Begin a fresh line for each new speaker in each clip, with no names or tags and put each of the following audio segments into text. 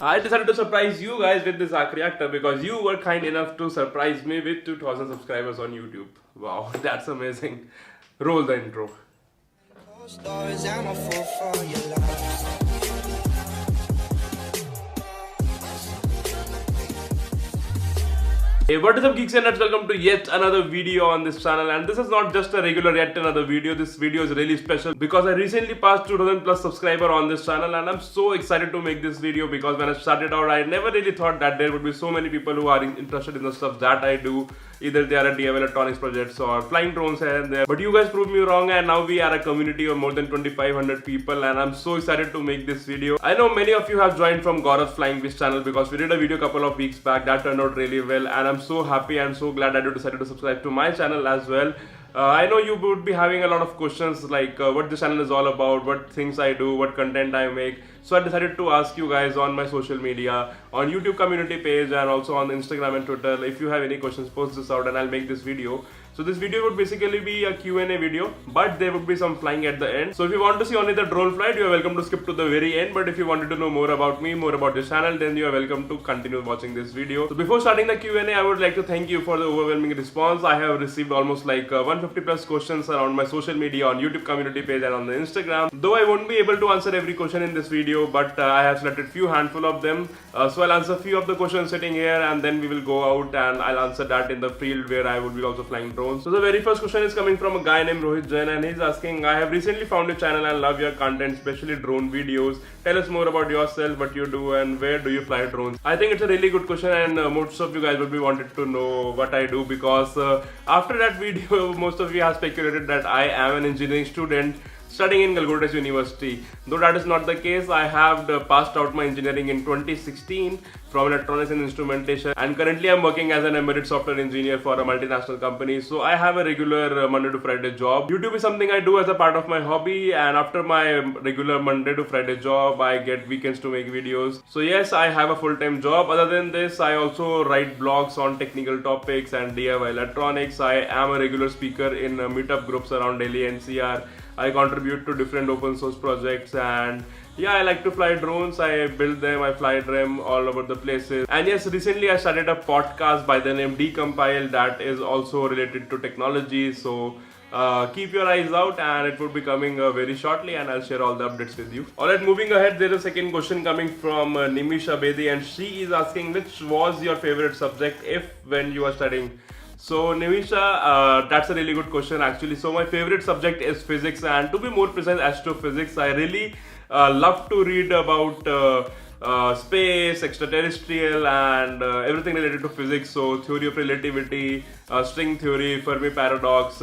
I decided to surprise you guys with this arc reactor because you were kind enough to surprise me with 2000 subscribers on YouTube. Wow, that's amazing. Roll the intro.
Stories, I'm a fool for your love.
Hey, what is up geeks and nuts, welcome to yet another video on this channel, and this is not just a regular yet another video. This video is really special because I recently passed 2000 plus subscriber on this channel, and I'm so excited to make this video because when I started out I never really thought that there would be so many people who are interested in the stuff that I do. Either they are at DIY electronics projects or flying drones here and there, but you guys proved me wrong, and now we are a community of more than 2500 people, and I'm so excited to make this video. I know many of you have joined from Gaurav's Flying Fish channel because we did a video a couple of weeks back that turned out really well, and I'm so happy and so glad that you decided to subscribe to my channel as well. I know you would be having a lot of questions like what this channel is all about, what things I do, what content I make. So I decided to ask you guys on my social media, on YouTube community page, and also on Instagram and Twitter. If you have any questions, post this out and I'll make this video. So this video would basically be a Q&A video, but there would be some flying at the end. So if you want to see only the drone flight, you are welcome to skip to the very end. But if you wanted to know more about me, more about this channel, then you are welcome to continue watching this video. So before starting the Q&A, I would like to thank you for the overwhelming response. I have received almost like 150 plus questions around my social media, on YouTube community page and on the Instagram. Though I won't be able to answer every question in this video, but I have selected few handful of them. So I'll answer few of the questions sitting here, and then we will go out and I'll answer that in the field where I would be also flying drones. So the very first question is coming from a guy named Rohit Jain, and he's asking, I have recently found your channel and love your content, especially drone videos. Tell us more about yourself, what you do, and where do you fly drones? I think it's a really good question, and most of you guys would be wanted to know what I do because after that video, most of you have speculated that I am an engineering student studying in Calcutta University. Though that is not the case, I have passed out my engineering in 2016 from electronics and instrumentation, and currently I'm working as an embedded software engineer for a multinational company. So I have a regular Monday to Friday job. YouTube is something I do as a part of my hobby, and after my regular Monday to Friday job, I get weekends to make videos. So yes, I have a full-time job. Other than this, I also write blogs on technical topics and DIY electronics. I am a regular speaker in meetup groups around Delhi NCR. I contribute to different open source projects, and yeah, I like to fly drones. I build them, I fly them all over the places. And yes, recently I started a podcast by the name Decompile that is also related to technology. So keep your eyes out, and it will be coming very shortly, and I'll share all the updates with you. Alright, moving ahead, there is a second question coming from Nimisha Bedi, and she is asking, which was your favorite subject if when you are studying? So Nimisha, that's a really good question actually. So my favorite subject is physics, and to be more precise, astrophysics. I really love to read about space, extraterrestrial, and everything related to physics. So theory of relativity, string theory, Fermi paradox.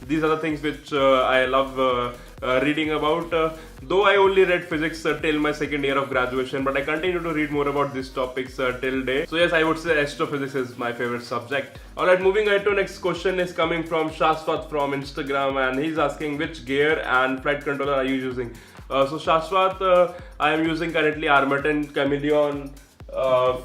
These are the things which I love reading about. Though I only read physics till my second year of graduation, but I continue to read more about these topics till date. So yes, I would say astrophysics is my favorite subject. Alright, moving ahead to next question is coming from Shashwat from Instagram, and he's asking, which gear and flight controller are you using? So Shashwat, I am using currently Armaten Chameleon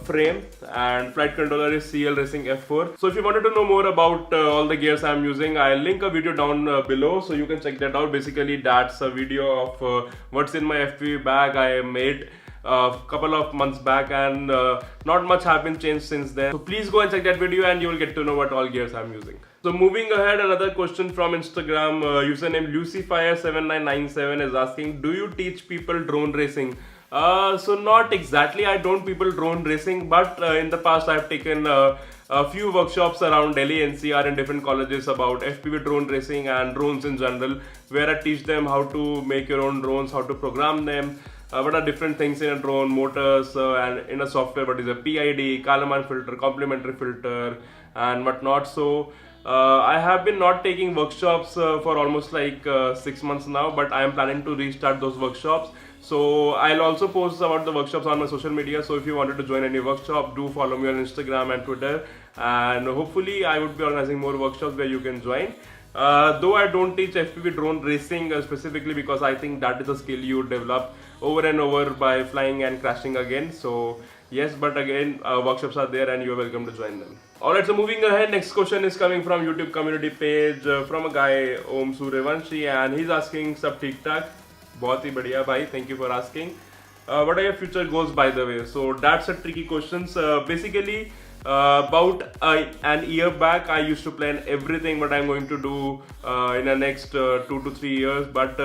frame, and flight controller is CL Racing F4. So if you wanted to know more about all the gears I'm using, I'll link a video down below, so you can check that out. Basically that's a video of what's in my FPV bag I made a couple of months back, and not much have been changed since then. So please go and check that video, and you will get to know what all gears I'm using. So moving ahead, another question from Instagram, username Lucyfire7997 is asking, do you teach people drone racing? So not exactly, I don't people drone racing, but in the past I've taken a few workshops around Delhi NCR in different colleges about FPV drone racing and drones in general, where I teach them how to make your own drones, how to program them, what are different things in a drone, motors, and in a software, what is a PID, Kalaman filter, complementary filter, and whatnot. So I have been not taking workshops for almost like 6 months now, but I am planning to restart those workshops. So I'll also post about the workshops on my social media. So if you wanted to join any workshop, do follow me on Instagram and Twitter, and hopefully I would be organizing more workshops where you can join. Though I don't teach FPV drone racing specifically, because I think that is a skill you develop over and over by flying and crashing again. So yes, but again, workshops are there and you are welcome to join them. Alright, so moving ahead, next question is coming from YouTube community page from a guy Om Suryavanshi, and he's asking, सब ठीक ठाक? बहुत ही बढ़िया भाई, thank you for asking. what are your future goals, by the way? So that's a tricky question. Basically, about an year back, I used to plan everything what I'm going to do in the next 2 to 3 years. But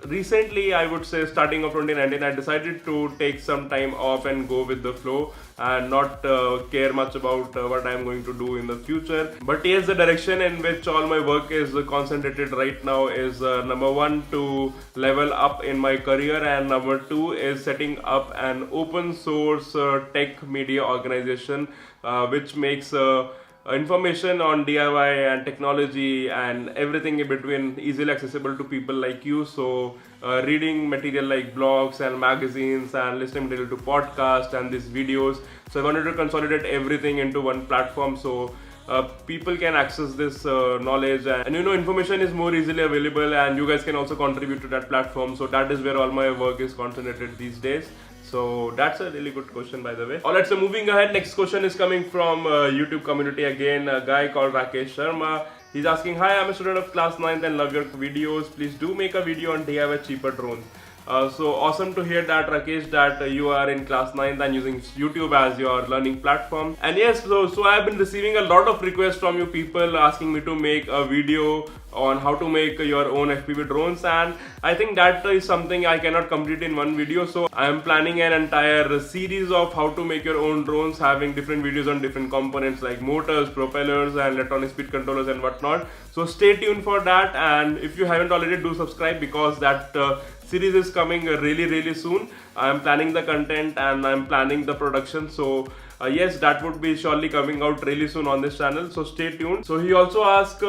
recently, I would say starting of 2019, I decided to take some time off and go with the flow and not care much about what I'm going to do in the future. But yes, the direction in which all my work is concentrated right now is number one, to level up in my career, and number two is setting up an open source tech media organization which makes information on DIY and technology and everything in between easily accessible to people like you. So reading material like blogs and magazines and listening material to podcasts and these videos. So I wanted to consolidate everything into one platform, so people can access this knowledge, and information is more easily available, and you guys can also contribute to that platform. So that is where all my work is concentrated these days. So that's a really good question, by the way. Alright, so moving ahead, next question is coming from YouTube community again, a guy called Rakesh Sharma. He's asking, hi, I'm a student of class 9th and love your videos. Please do make a video on DIY cheaper drones. So awesome to hear that, Rakesh, that you are in class 9th and using YouTube as your learning platform. And yes, so I have been receiving a lot of requests from you people asking me to make a video on how to make your own FPV drones, and I think that is something I cannot complete in one video. So I am planning an entire series of how to make your own drones, having different videos on different components like motors, propellers, and electronic speed controllers and whatnot. So stay tuned for that, and if you haven't already, do subscribe, because that series is coming really soon. I am planning the content and I am planning the production. So yes, that would be surely coming out really soon on this channel, so stay tuned. So he also asked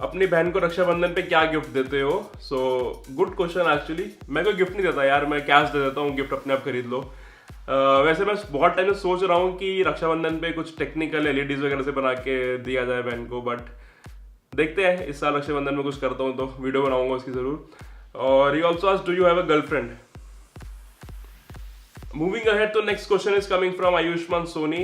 अपनी बहन को रक्षाबंधन पे क्या gift देते हो? So good question actually. मैं कोई gift नहीं देता यार, मैं कैश दे देता हूँ, गिफ्ट अपने आप खरीद लो। वैसे मैं बहुत टाइम से सोच रहा हूँ कि रक्षाबंधन पे कुछ टेक्निकल एलईडीज वगैरह से बना के दिया जाए बहन को, बट देखते हैं, इस साल रक्षाबंधन में कुछ करता हूँ तो वीडियो बनाऊंगा उसकी जरूर। और he also asked, do you have a girlfriend? Moving ahead, तो next question is coming from Ayushman Soni.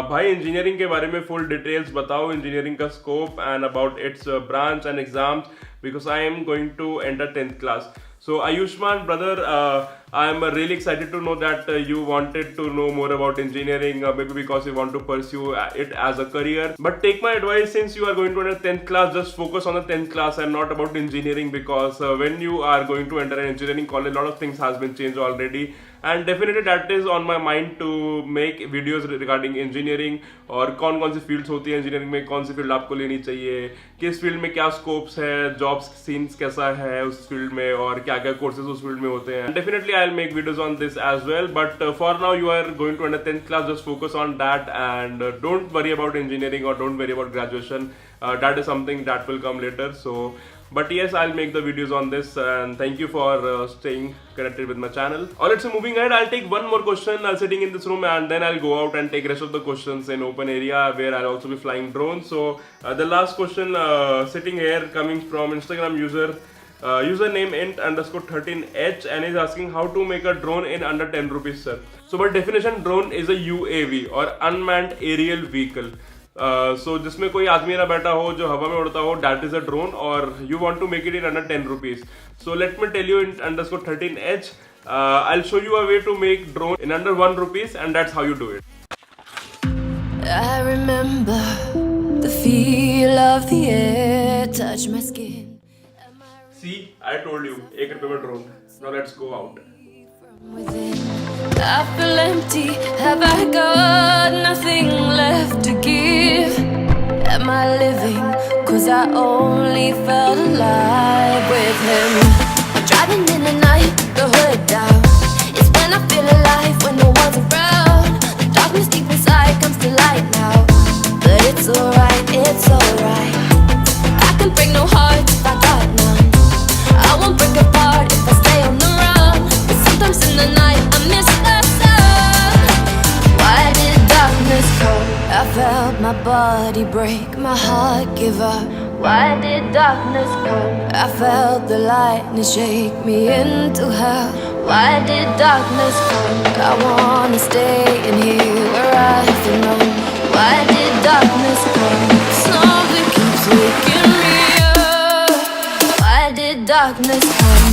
भाई इंजीनियरिंग के बारे में full details बताओ, इंजीनियरिंग का scope and about its branch and exams, because I am going to enter 10th class. So Ayushman, brother, I am really excited to know that you wanted to know more about engineering, maybe because you want to pursue it as a career. But take my advice, since you are going to enter 10th class, just focus on the 10th class and not about engineering, because when you are going to enter an engineering college, a lot of things has been changed already. And definitely that is on my mind to make videos regarding engineering, और कौन कौन सी fields होती है engineering में, कौन सी field आपको लेनी चाहिए, किस फील्ड में क्या स्कोप्स है, जॉब्स सीन्स कैसा है उस फील्ड में, और क्या क्या कोर्सेज उस फील्ड में होते हैं. Definitely I will make videos on this as well, but for now you are going to under 10th class, just focus on that and don't worry about engineering और don't worry about graduation. That is something that will come later. So but yes, I'll make the videos on this, and thank you for staying connected with my channel. Alright, so moving ahead, I'll take one more question sitting in this room, and then I'll go out and take rest of the questions in open area where I'll also be flying drones. So the last question sitting here coming from Instagram user username int_13h, and is asking how to make a drone in under 10 rupees, sir. So by definition, drone is a UAV or unmanned aerial vehicle. So जिसमें कोई आदमी ना बैठा हो, जो हवा में उड़ता हो, that is a drone, और you want to make it in under 10 rupees. So let me tell you in _13h, I'll show you a way to make drone in under 1 rupees, and that's how you do it.
I remember the feel of the air touch my skin.
See, I told you, 1 रुपए में drone. Now let's go out.
Within, I feel empty. Have I got nothing left to give? Am I living? 'Cause I only felt alive with him. I'm driving in the night, the hood down. It's when I feel alive, when no one's around. The darkness deep inside comes to light now. But it's alright, it's alright. I can break no heart if I got none. I won't break apart if I stay on the run. But sometimes in the night I miss the sun. Why did darkness come? I felt my body break, my heart give up. Why did darkness come? I felt the lightning shake me into hell. Why did darkness come? I wanna stay in here where I feel known. Why did darkness come? Something keeps waking me up. Why did darkness come?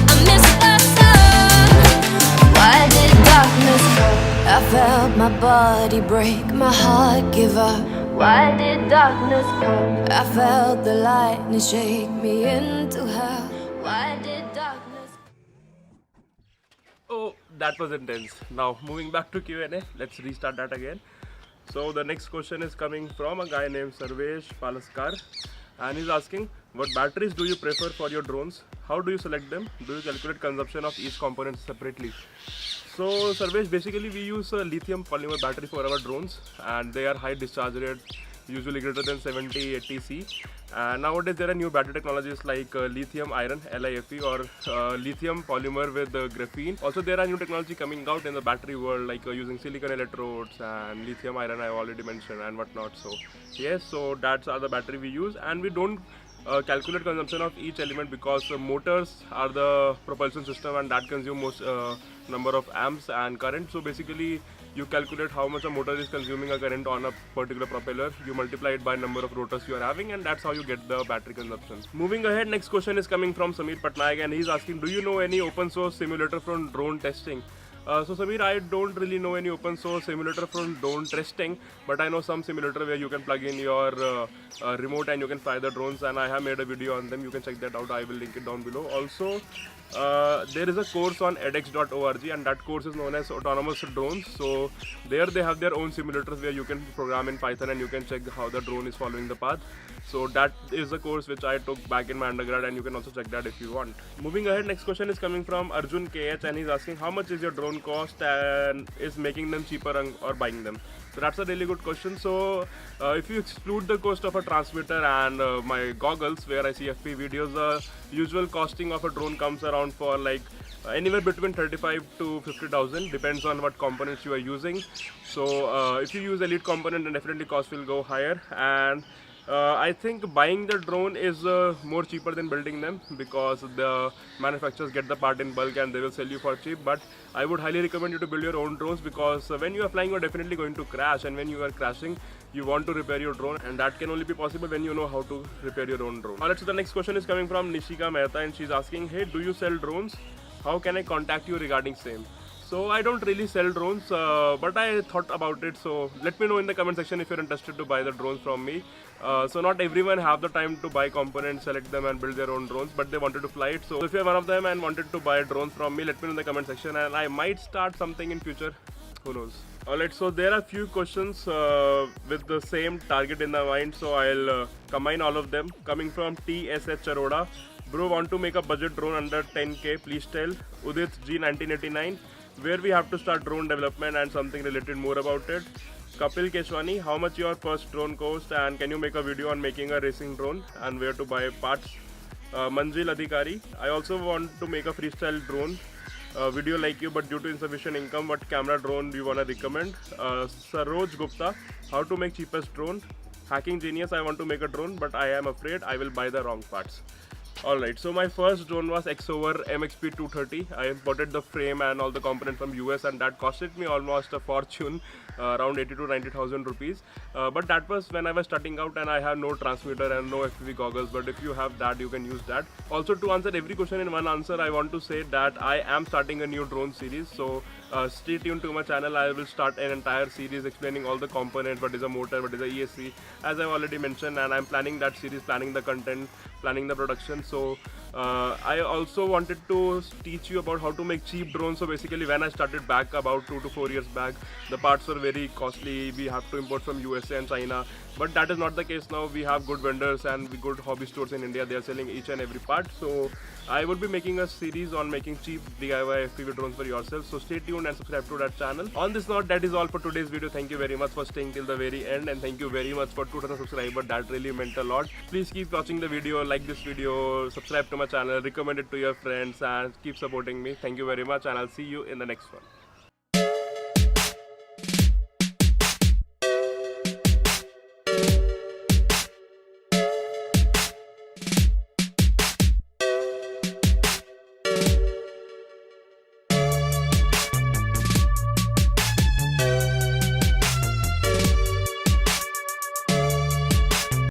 I miss the sun. Why did darkness come? I felt my body break, my heart give up. Why did darkness come? I felt the lightning shake me into hell. Why did darkness?
Oh, that was intense. Now moving back to Q&A, let's restart that again. So the next question is coming from a guy named Sarvesh Palaskar, and he's asking, what batteries do you prefer for your drones? How do you select them? Do you calculate consumption of each component separately? So Sarvesh, basically we use a lithium polymer battery for our drones, and they are high discharge rate, usually greater than 70-80 C. And nowadays there are new battery technologies like lithium iron LiFe or lithium polymer with graphene. Also there are new technology coming out in the battery world, like using silicon electrodes and lithium iron I already mentioned and whatnot. So yes, so that's are the battery we use, and we don't calculate consumption of each element because motors are the propulsion system and that consume most number of amps and current. So basically you calculate how much a motor is consuming a current on a particular propeller, you multiply it by number of rotors you are having, and that's how you get the battery consumption. Moving ahead, next question is coming from Samir Patnaik, and he's asking, do you know any open source simulator from drone testing? So Samir, I don't really know any open source simulator from drone testing, but I know some simulator where you can plug in your remote and you can fly the drones, and I have made a video on them. You can check that out. I will link it down below. Also, there is a course on edX.org, and that course is known as Autonomous Drones. So there they have their own simulators where you can program in Python and you can check how the drone is following the path. So that is a course which I took back in my undergrad, and you can also check that if you want. Moving ahead, next question is coming from Arjun KH, and he's asking, how much is your drone cost and is making them cheaper or buying them? So that's a really good question. So if you exclude the cost of a transmitter and my goggles where I see FP videos, the usual costing of a drone comes around for like anywhere between 35 to 50,000, depends on what components you are using. So if you use elite component, then definitely cost will go higher, and I think buying the drone is more cheaper than building them because the manufacturers get the part in bulk and they will sell you for cheap. But I would highly recommend you to build your own drones because when you are flying, you are definitely going to crash, and when you are crashing, you want to repair your drone, and that can only be possible when you know how to repair your own drone. Alright, so the next question is coming from Nishika Mehta, and she's asking, hey, do you sell drones? How can I contact you regarding same? So I don't really sell drones, but I thought about it. So let me know in the comment section if you're interested to buy the drones from me. So not everyone have the time to buy components, select them and build their own drones, but they wanted to fly it. So if you're one of them and wanted to buy drones from me, let me know in the comment section, and I might start something in future. Who knows? Alright, so there are few questions with the same target in the mind, so I'll combine all of them. Coming from TSH Charoda. Bro, want to make a budget drone under 10k, please tell. Udit G 1989. Where we have to start drone development and something related more about it. Kapil Keshwani, how much your first drone cost, and can you make a video on making a racing drone and where to buy parts? Manjil Adhikari, I also want to make a freestyle drone video like you, but due to insufficient income, what camera drone do you want to recommend? Saroj Gupta, how to make cheapest drone? Hacking Genius, I want to make a drone, but I am afraid I will buy the wrong parts. Alright, so my first drone was Xover MXP 230. I imported the frame and all the components from US, and that costed me almost a fortune, around 80 to 90,000 rupees. But that was when I was starting out and I had no transmitter and no FPV goggles, but if you have that, you can use that. Also, to answer every question in one answer, I want to say that I am starting a new drone series. So stay tuned to my channel. I will start an entire series explaining all the components, what is a motor, what is a ESC, as I've already mentioned, and I'm planning that series, planning the content, planning the production. So I also wanted to teach you about how to make cheap drones. So basically when I started back about 2 to 4 years back, the parts were very costly. We have to import from USA and China, but that is not the case now. We have good vendors and good hobby stores in India. They are selling each and every part. So I would be making a series on making cheap DIY FPV drones for yourself. So stay tuned and subscribe to that channel. On this note, that is all for today's video. Thank you very much for staying till the very end, and thank you very much for 2,000 subscribers. That really meant a lot. Please keep watching the video, like this video, subscribe to my channel, recommend it to your friends, and keep supporting me. Thank you very much, and I'll see you in the next one.